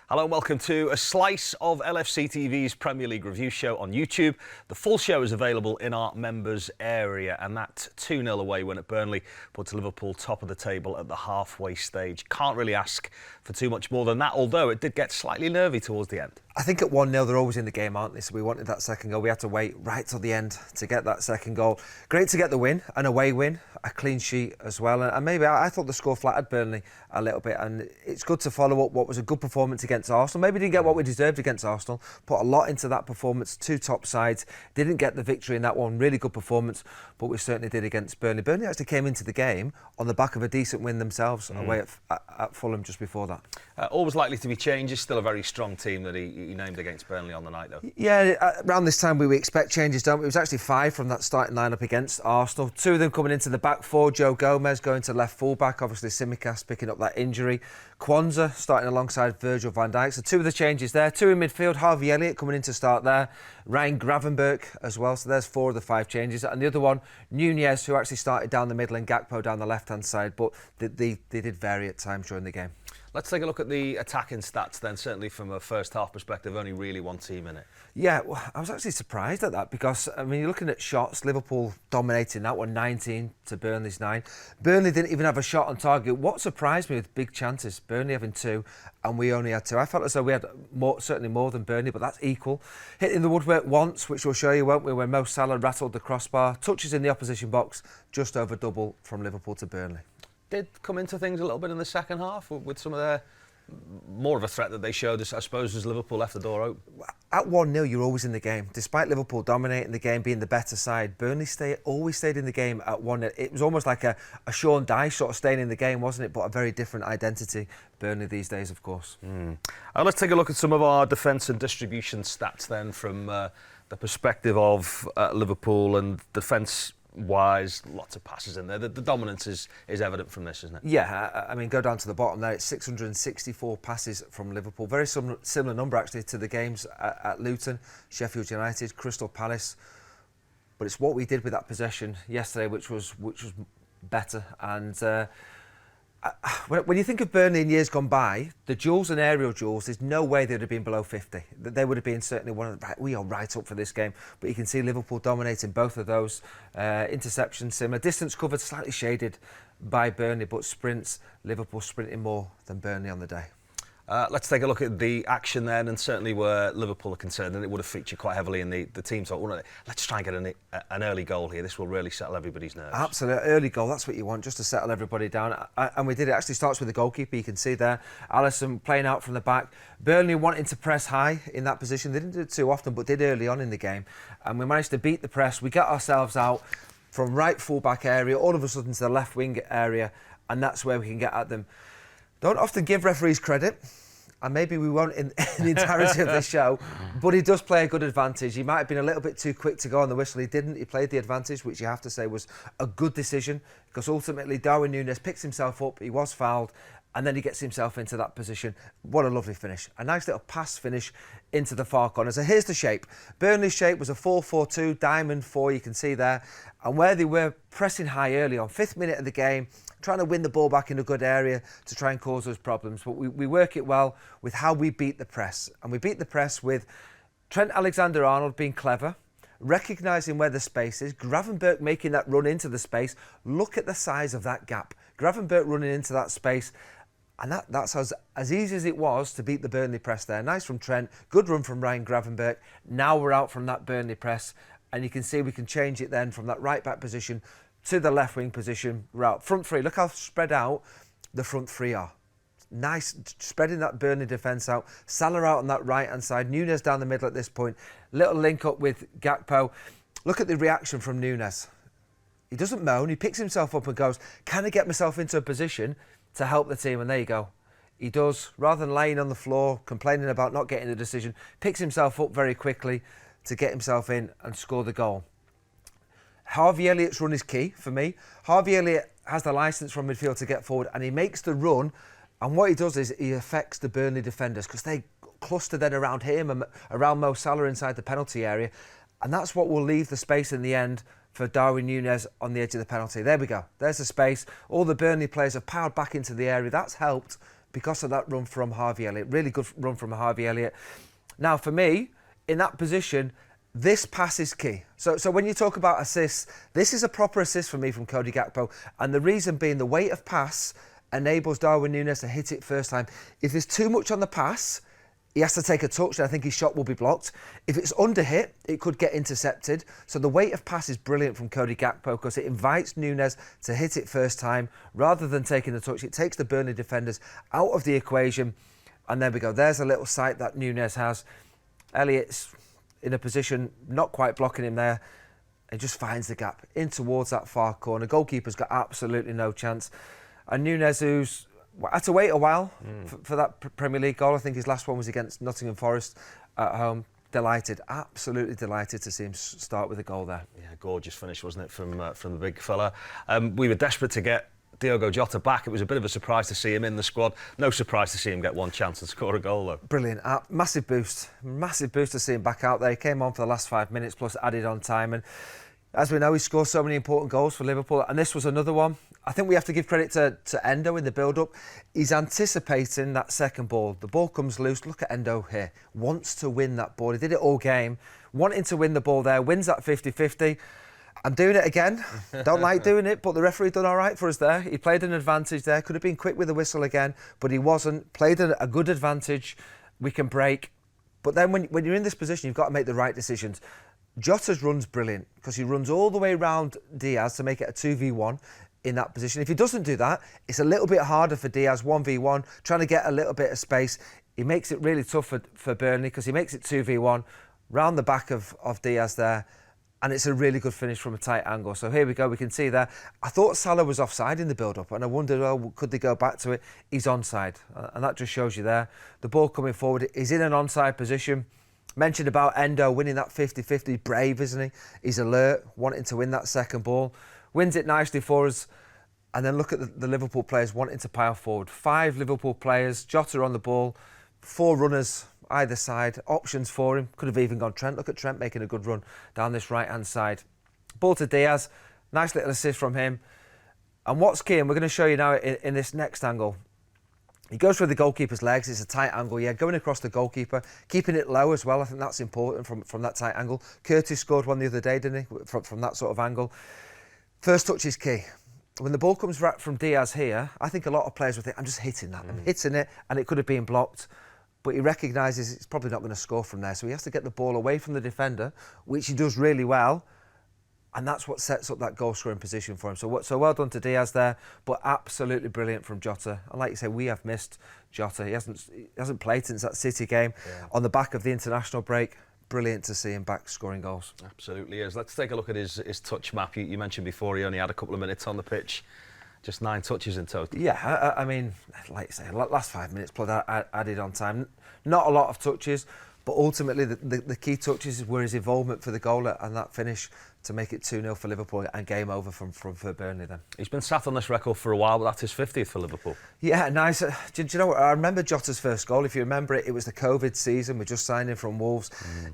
Hello and welcome to a slice of LFC TV's Premier League review show on YouTube. The full show is available in our members area, and that 2-0 away win at Burnley puts Liverpool top of the table at the halfway stage. Can't really ask for too much more than that, although it did get slightly nervy towards the end. I think at 1-0 they're always in the game, aren't they? So we wanted that second goal. We had to wait right till the end to get that second goal. Great to get the win, an away win, a clean sheet as well. And maybe I thought the score flattered Burnley a little bit, and it's good to follow up what was a good performance against Arsenal. Maybe didn't get what we deserved against Arsenal. Put a lot into that performance. Two top sides. Didn't get the victory in that one. Really good performance, but we certainly did against Burnley. Burnley actually came into the game on the back of a decent win themselves away at Fulham just before that. Always likely to be changes. Still a very strong team that he named against Burnley on the night, though. Yeah, around this time we expect changes, don't we? It was actually 5 from that starting lineup against Arsenal. 2 of them coming into the back 4. Joe Gomez going to left full-back. Obviously, Tsimikas picking up that injury. Kwanzaa starting alongside Virgil van Dijk. So 2 of the changes there. 2 in midfield. Harvey Elliott coming in to start there. Ryan Gravenberch as well. So there's 4 of the 5 changes. And the other one, Nunez, who actually started down the middle, and Gakpo down the left-hand side. But they did vary at times during the game. Let's take a look at the attacking stats then. Certainly from a first half perspective, only really one team in it. Yeah, well, I was actually surprised at that because, I mean, you're looking at shots, Liverpool dominating that one, 19 to Burnley's 9. Burnley didn't even have a shot on target. What surprised me with big chances, Burnley having 2 and we only had 2. I felt as though we had certainly more than Burnley, but that's equal. Hitting the woodwork once, which we'll show you, won't we, when Mo Salah rattled the crossbar. Touches in the opposition box, just over double from Liverpool to Burnley. Did come into things a little bit in the second half with some of their more of a threat that they showed us, I suppose, as Liverpool left the door open. At 1-0, you're always in the game. Despite Liverpool dominating the game, being the better side, Burnley always stayed in the game at 1-0. It was almost like a Sean Dyche sort of staying in the game, wasn't it? But a very different identity, Burnley these days, of course. Let's take a look at some of our defence and distribution stats then from the perspective of Liverpool and defence. Wise, lots of passes in there. The dominance is evident from this, isn't it? Yeah, I mean, go down to the bottom there. It's 664 passes from Liverpool. Very similar number, actually, to the games at Luton, Sheffield United, Crystal Palace. But it's what we did with that possession yesterday, which was better. And when you think of Burnley in years gone by, the duels and aerial duels, there's no way they'd have been below 50. They would have been certainly one of the... We are right up for this game. But you can see Liverpool dominating both of those. Interceptions, similar. Distance covered, slightly shaded by Burnley, but sprints, Liverpool sprinting more than Burnley on the day. Let's take a look at the action then, and certainly where Liverpool are concerned, and it would have featured quite heavily in the team talk, wouldn't it? Let's try and get an early goal here. This will really settle everybody's nerves. Absolutely, early goal, that's what you want, just to settle everybody down. And we did. It actually starts with the goalkeeper, you can see there. Alisson playing out from the back. Burnley wanting to press high in that position. They didn't do it too often, but did early on in the game. And we managed to beat the press. We got ourselves out from right full-back area, all of a sudden to the left wing area, and that's where we can get at them. Don't often give referees credit, and maybe we won't in the entirety of this show, but he does play a good advantage. He might have been a little bit too quick to go on the whistle. He didn't. He played the advantage, which you have to say was a good decision, because ultimately Darwin Nunez picks himself up, he was fouled, and then he gets himself into that position. What a lovely finish. A nice little pass finish into the far corner. So here's the shape. Burnley's shape was a 4-4-2, diamond 4, you can see there. And where they were pressing high early on, 5th minute of the game, trying to win the ball back in a good area to try and cause us problems. But we work it well with how we beat the press. And we beat the press with Trent Alexander-Arnold being clever, recognising where the space is, Gravenberch making that run into the space. Look at the size of that gap. Gravenberch running into that space. And that's as easy as it was to beat the Burnley press there. Nice from Trent, good run from Ryan Gravenberch. Now we're out from that Burnley press, and you can see we can change it then from that right-back position to the left-wing position. We're out. Front 3, look how spread out the front 3 are. Nice, spreading that Burnley defence out. Salah out on that right-hand side. Nunez down the middle at this point. Little link-up with Gakpo. Look at the reaction from Nunez. He doesn't moan. He picks himself up and goes, can I get myself into a position to help the team? And there you go. He does. Rather than laying on the floor, complaining about not getting the decision, picks himself up very quickly to get himself in and score the goal. Harvey Elliott's run is key for me. Harvey Elliott has the licence from midfield to get forward, and he makes the run. And what he does is he affects the Burnley defenders, because they cluster then around him and around Mo Salah inside the penalty area. And that's what will leave the space in the end for Darwin Nunez on the edge of the penalty. There we go. There's the space. All the Burnley players have powered back into the area. That's helped because of that run from Harvey Elliott. Really good run from Harvey Elliott. Now, for me, in that position, this pass is key. So when you talk about assists, this is a proper assist for me from Cody Gakpo. And the reason being the weight of pass enables Darwin Nunez to hit it first time. If there's too much on the pass, he has to take a touch, and I think his shot will be blocked. If it's under hit, it could get intercepted. So the weight of pass is brilliant from Cody Gakpo because it invites Nunez to hit it first time rather than taking the touch. It takes the Burnley defenders out of the equation. And there we go. There's a little sight that Nunez has. Elliott's in a position not quite blocking him there. It just finds the gap in towards that far corner. Goalkeeper's got absolutely no chance. And Nunez, who's had to wait a while for that Premier League goal. I think his last one was against Nottingham Forest at home. Delighted, absolutely delighted to see him start with a goal there. Yeah, gorgeous finish, wasn't it, from the big fella. We were desperate to get Diogo Jota back. It was a bit of a surprise to see him in the squad. No surprise to see him get one chance and score a goal, though. Brilliant. Massive boost to see him back out there. He came on for the last 5 minutes plus added on time. And as we know, he scored so many important goals for Liverpool. And this was another one. I think we have to give credit to Endo in the build-up. He's anticipating that second ball. The ball comes loose. Look at Endo here. Wants to win that ball. He did it all game. Wanting to win the ball there. Wins that 50-50. I'm doing it again. Don't like doing it, but the referee done all right for us there. He played an advantage there. Could have been quick with the whistle again, but he wasn't. Played a good advantage. We can break. But then when you're in this position, you've got to make the right decisions. Jota's run's brilliant because he runs all the way around Diaz to make it a 2v1 in that position. If he doesn't do that, it's a little bit harder for Diaz, 1v1, trying to get a little bit of space. He makes it really tough for Burnley because he makes it 2v1 round the back of Diaz there. And it's a really good finish from a tight angle. So here we go, we can see there. I thought Salah was offside in the build-up, and I wondered, could they go back to it? He's onside, and that just shows you there. The ball coming forward, he's in an onside position. Mentioned about Endo winning that 50-50, brave, isn't he? He's alert, wanting to win that second ball. Wins it nicely for us. And then look at the Liverpool players wanting to pile forward. 5 Liverpool players, Jota on the ball, 4 runners either side, options for him. Could have even gone Trent. Look at Trent making a good run down this right-hand side. Ball to Diaz. Nice little assist from him. And what's key, and we're going to show you now in this next angle, he goes through the goalkeeper's legs. It's a tight angle, yeah, going across the goalkeeper, keeping it low as well. I think that's important from that tight angle. Curtis scored one the other day, didn't he, from that sort of angle. First touch is key. When the ball comes right from Diaz here, I think a lot of players will think, I'm just hitting that. I'm hitting it, and it could have been blocked. But he recognises it's probably not going to score from there. So he has to get the ball away from the defender, which he does really well. And that's what sets up that goal-scoring position for him. So well done to Diaz there, but absolutely brilliant from Jota. And like you say, we have missed Jota. He hasn't played since that City game. On the back of the international break. Brilliant to see him back scoring goals. Absolutely is. Let's take a look at his touch map. You mentioned before he only had a couple of minutes on the pitch. Just 9 touches in total. Yeah, I mean, like you say, last 5 minutes plus added on time. Not a lot of touches, but ultimately the key touches were his involvement for the goal and that finish to make it 2-0 for Liverpool and game over for Burnley then. He's been sat on this record for a while, but that's his 50th for Liverpool. Yeah, nice. Do you know what? I remember Jota's first goal. If you remember it was the COVID season. We're just signing from Wolves.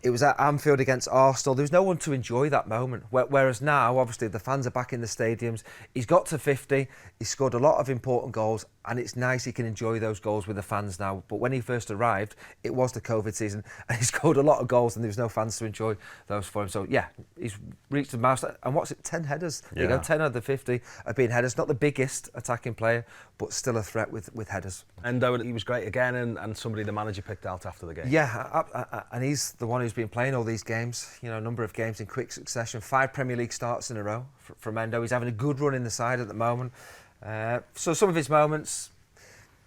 It was at Anfield against Arsenal. There was no one to enjoy that moment. Whereas now, obviously, the fans are back in the stadiums. He's got to 50. He's scored a lot of important goals, and it's nice he can enjoy those goals with the fans now. But when he first arrived, it was the COVID season, and he scored a lot of goals, and there was no fans to enjoy those for him. So, yeah, he's reached the milestone. And what's it, 10 headers? Yeah. You know, 10 out of the 50 have been headers. Not the biggest attacking player, but still a threat with headers. Endo, he was great again, and somebody the manager picked out after the game. Yeah, and he's the one who's been playing all these games, you know, a number of games in quick succession. 5 Premier League starts in a row from Endo. He's having a good run in the side at the moment. So some of his moments,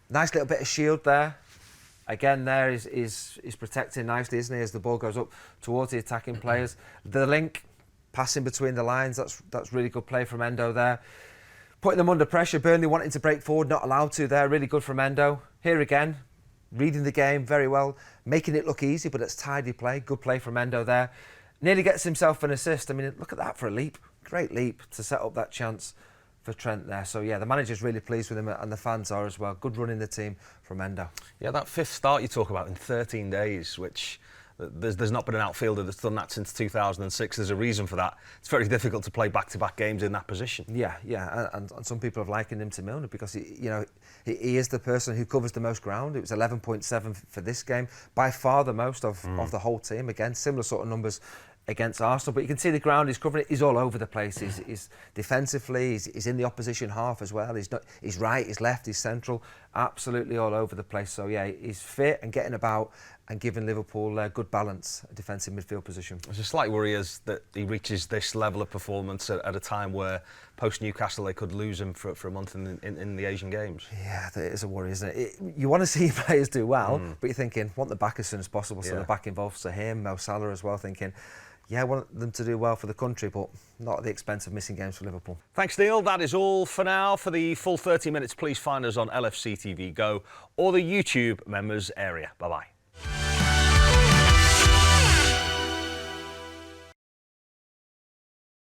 nice little bit of shield there. Again, there is protecting nicely, isn't he, as the ball goes up towards the attacking players. The link, passing between the lines, that's really good play from Endo there. Putting them under pressure, Burnley wanting to break forward, not allowed to there, really good from Endo. Here again, reading the game very well, making it look easy, but it's tidy play, good play from Endo there. Nearly gets himself an assist. I mean, look at that for a leap, great leap to set up that chance for Trent there. So yeah, the manager's really pleased with him and the fans are as well. Good run in the team from Endo. Yeah, that 5th start you talk about in 13 days, which There's not been an outfielder that's done that since 2006. There's a reason for that. It's very difficult to play back-to-back games in that position. Yeah, and some people have likened him to Milner because he is the person who covers the most ground. It was 11.7 for this game, by far the most of the whole team. Again, similar sort of numbers against Arsenal, but you can see the ground he's covering. He's all over the place. He's defensively, he's in the opposition half as well. He's right, he's left, he's central, absolutely all over the place. So yeah, he's fit and getting about and giving Liverpool a good balance, a defensive midfield position. There's a slight worry is that he reaches this level of performance at a time where post Newcastle they could lose him for a month in the Asian Games. Yeah, that is a worry, isn't it? You want to see players do well, but you're thinking, want them back as soon as possible. So the back involves him, Mo Salah as well, thinking, yeah, I want them to do well for the country, but not at the expense of missing games for Liverpool. Thanks, Neil. That is all for now. For the full 30 minutes, please find us on LFC TV Go or the YouTube members area. Bye-bye.